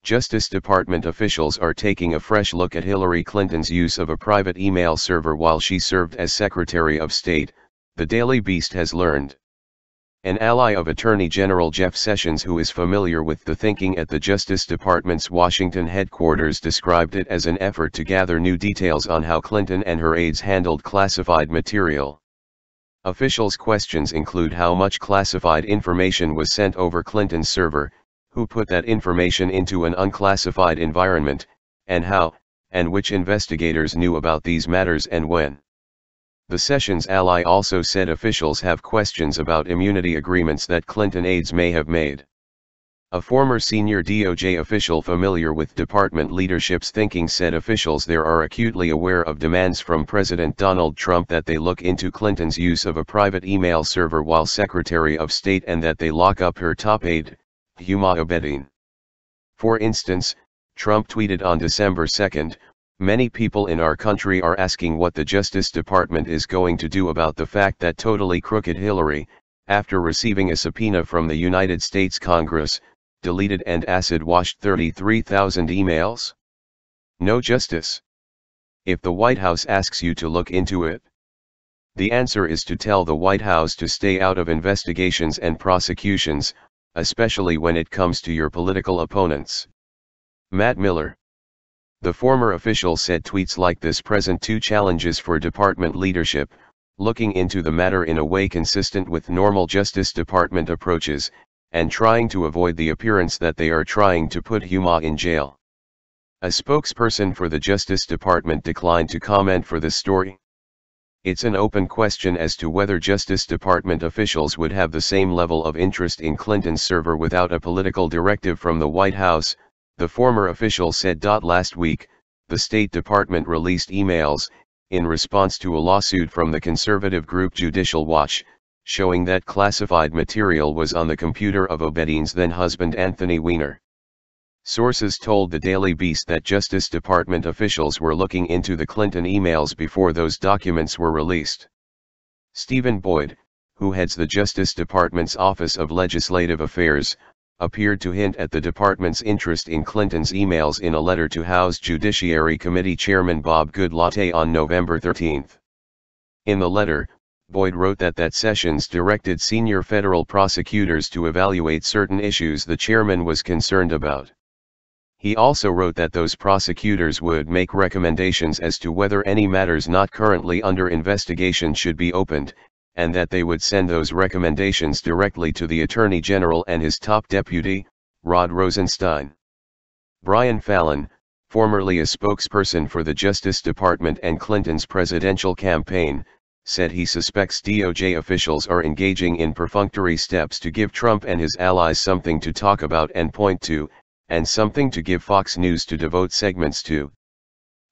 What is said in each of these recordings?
Justice Department officials are taking a fresh look at Hillary Clinton's use of a private email server while she served as Secretary of State, the Daily Beast has learned. An ally of Attorney General Jeff Sessions, who is familiar with the thinking at the Justice Department's Washington headquarters, described it as an effort to gather new details on how Clinton and her aides handled classified material. Officials' questions include how much classified information was sent over Clinton's server, who put that information into an unclassified environment, and how, and which investigators knew about these matters and when. The Sessions ally also said officials have questions about immunity agreements that Clinton aides may have made. A former senior DOJ official familiar with department leadership's thinking said officials there are acutely aware of demands from President Donald Trump that they look into Clinton's use of a private email server while Secretary of State and that they lock up her top aide, u.s.a. For instance, Trump tweeted on December 2, "Many people in our country are asking what the Justice Department is going to do about the fact that totally crooked Hillary, after receiving a subpoena from the United States Congress, deleted and acid-washed 33,000 emails? No justice. If the White House asks you to look into it, the answer is to tell the White House to stay out of investigations and prosecutions, especially when it comes to your political opponents." Matt Miller. The former official said tweets like this present two challenges for department leadership: looking into the matter in a way consistent with normal Justice Department approaches, and trying to avoid the appearance that they are trying to put Huma in jail. A spokesperson for the Justice Department declined to comment for this story. It's an open question as to whether Justice Department officials would have the same level of interest in Clinton's server without a political directive from the White House, the former official said. Last week, the State Department released emails, in response to a lawsuit from the conservative group Judicial Watch, showing that classified material was on the computer of Obedine's then-husband Anthony Weiner. Sources told the Daily Beast that Justice Department officials were looking into the Clinton emails before those documents were released. Stephen Boyd, who heads the Justice Department's Office of Legislative Affairs, appeared to hint at the department's interest in Clinton's emails in a letter to House Judiciary Committee Chairman Bob Goodlatte on November 13. In the letter, Boyd wrote that Sessions directed senior federal prosecutors to evaluate certain issues the chairman was concerned about. He also wrote that those prosecutors would make recommendations as to whether any matters not currently under investigation should be opened, and that they would send those recommendations directly to the Attorney General and his top deputy, Rod Rosenstein. Brian Fallon, formerly a spokesperson for the Justice Department and Clinton's presidential campaign, said he suspects DOJ officials are engaging in perfunctory steps to give Trump and his allies something to talk about and point to, and something to give Fox News to devote segments to.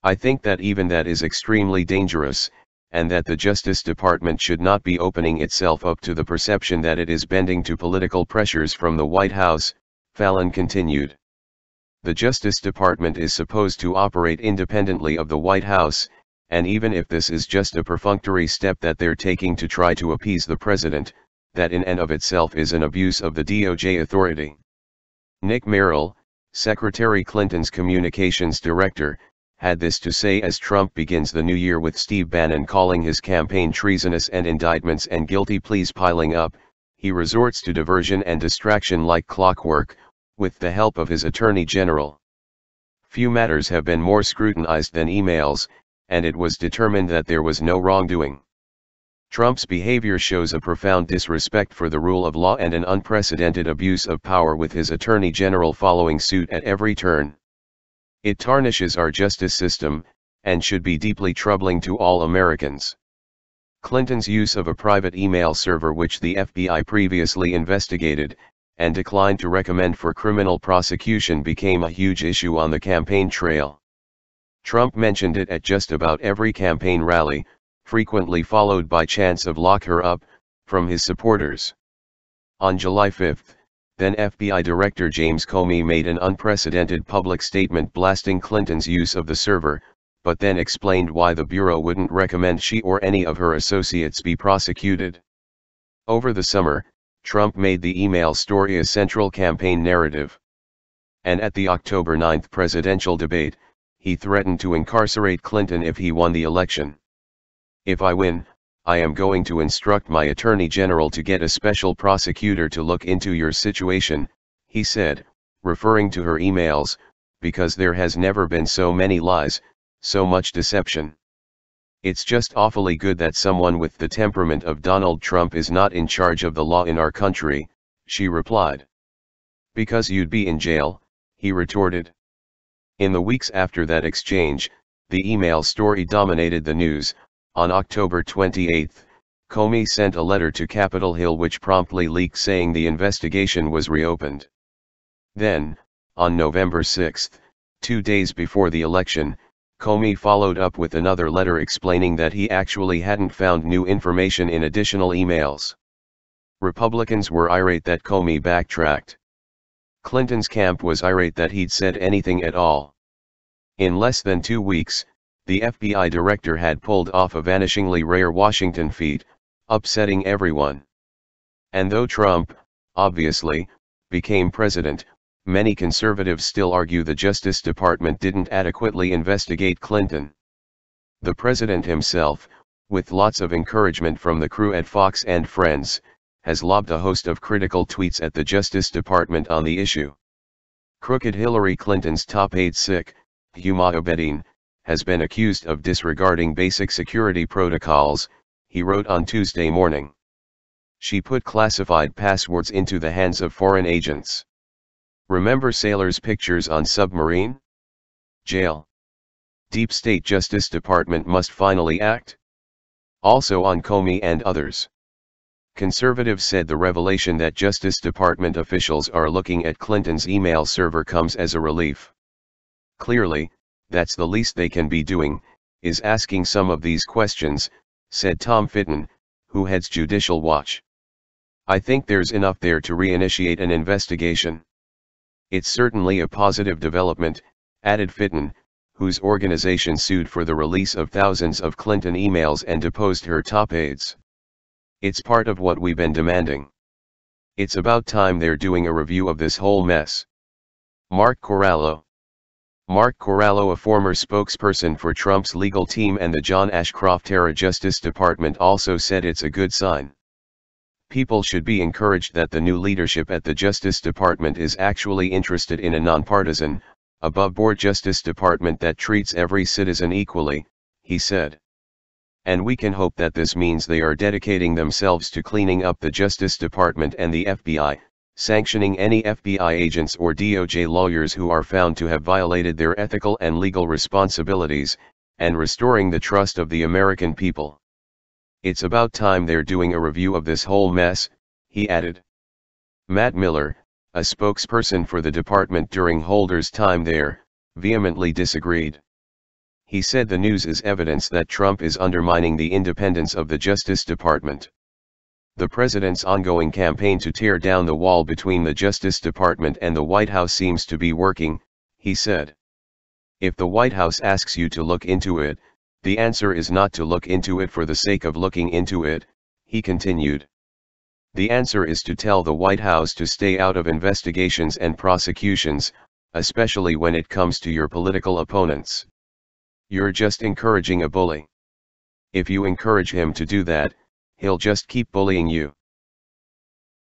I think that even that is extremely dangerous, and that the Justice Department should not be opening itself up to the perception that it is bending to political pressures from the White House, Fallon continued. The Justice Department is supposed to operate independently of the White House, and even if this is just a perfunctory step that they're taking to try to appease the president, that in and of itself is an abuse of the DOJ authority. Nick Merrill, Secretary Clinton's communications director, had this to say as Trump begins the new year with Steve Bannon calling his campaign treasonous and indictments and guilty pleas piling up. He resorts to diversion and distraction like clockwork, with the help of his Attorney General. Few matters have been more scrutinized than emails, and it was determined that there was no wrongdoing. Trump's behavior shows a profound disrespect for the rule of law and an unprecedented abuse of power, with his Attorney General following suit at every turn. It tarnishes our justice system, and should be deeply troubling to all Americans. Clinton's use of a private email server, which the FBI previously investigated, and declined to recommend for criminal prosecution, became a huge issue on the campaign trail. Trump mentioned it at just about every campaign rally, frequently followed by chants of "lock her up" from his supporters. On July 5, then FBI Director James Comey made an unprecedented public statement blasting Clinton's use of the server, but then explained why the Bureau wouldn't recommend she or any of her associates be prosecuted. Over the summer, Trump made the email story a central campaign narrative. and at the October 9 presidential debate, he threatened to incarcerate Clinton if he won the election. "If I win, I am going to instruct my attorney general to get a special prosecutor to look into your situation," he said, referring to her emails, "because there has never been so many lies, so much deception. It's just awfully good that someone with the temperament of Donald Trump is not in charge of the law in our country," she replied. "Because you'd be in jail," he retorted. In the weeks after that exchange, the email story dominated the news. On October 28, Comey sent a letter to Capitol Hill which promptly leaked saying the investigation was reopened. Then, on November 6, 2 days before the election, Comey followed up with another letter explaining that he actually hadn't found new information in additional emails. Republicans were irate that Comey backtracked. Clinton's camp was irate that he'd said anything at all. In less than 2 weeks, the FBI director had pulled off a vanishingly rare Washington feat, upsetting everyone. And though Trump, obviously, became president, many conservatives still argue the Justice Department didn't adequately investigate Clinton. The president himself, with lots of encouragement from the crew at Fox and Friends, has lobbed a host of critical tweets at the Justice Department on the issue. Crooked Hillary Clinton's top aide u.s.a. has been accused of disregarding basic security protocols, he wrote on Tuesday morning. She put classified passwords into the hands of foreign agents. Remember sailors' pictures on submarine? Jail. Deep State Justice Department must finally act. Also on Comey and others. Conservatives said the revelation that Justice Department officials are looking at Clinton's email server comes as a relief. Clearly, that's the least they can be doing, is asking some of these questions, said Tom Fitton, who heads Judicial Watch. "I think there's enough there to reinitiate an investigation. It's certainly a positive development," added Fitton, whose organization sued for the release of thousands of Clinton emails and deposed her top aides. "It's part of what we've been demanding. It's about time they're doing a review of this whole mess." Mark Corallo, a former spokesperson for Trump's legal team and the John Ashcroft-era Justice Department, also said it's a good sign. "People should be encouraged that the new leadership at the Justice Department is actually interested in a nonpartisan, above-board Justice Department that treats every citizen equally," he said. "And we can hope that this means they are dedicating themselves to cleaning up the Justice Department and the FBI, sanctioning any FBI agents or DOJ lawyers who are found to have violated their ethical and legal responsibilities, and restoring the trust of the American people. It's about time they're doing a review of this whole mess," he added. Matt Miller, a spokesperson for the department during Holder's time there, vehemently disagreed. He said the news is evidence that Trump is undermining the independence of the Justice Department. "The president's ongoing campaign to tear down the wall between the Justice Department and the White House seems to be working," he said. "If the White House asks you to look into it, the answer is not to look into it for the sake of looking into it," he continued. "The answer is to tell the White House to stay out of investigations and prosecutions, especially when it comes to your political opponents. You're just encouraging a bully. If you encourage him to do that, he'll just keep bullying you."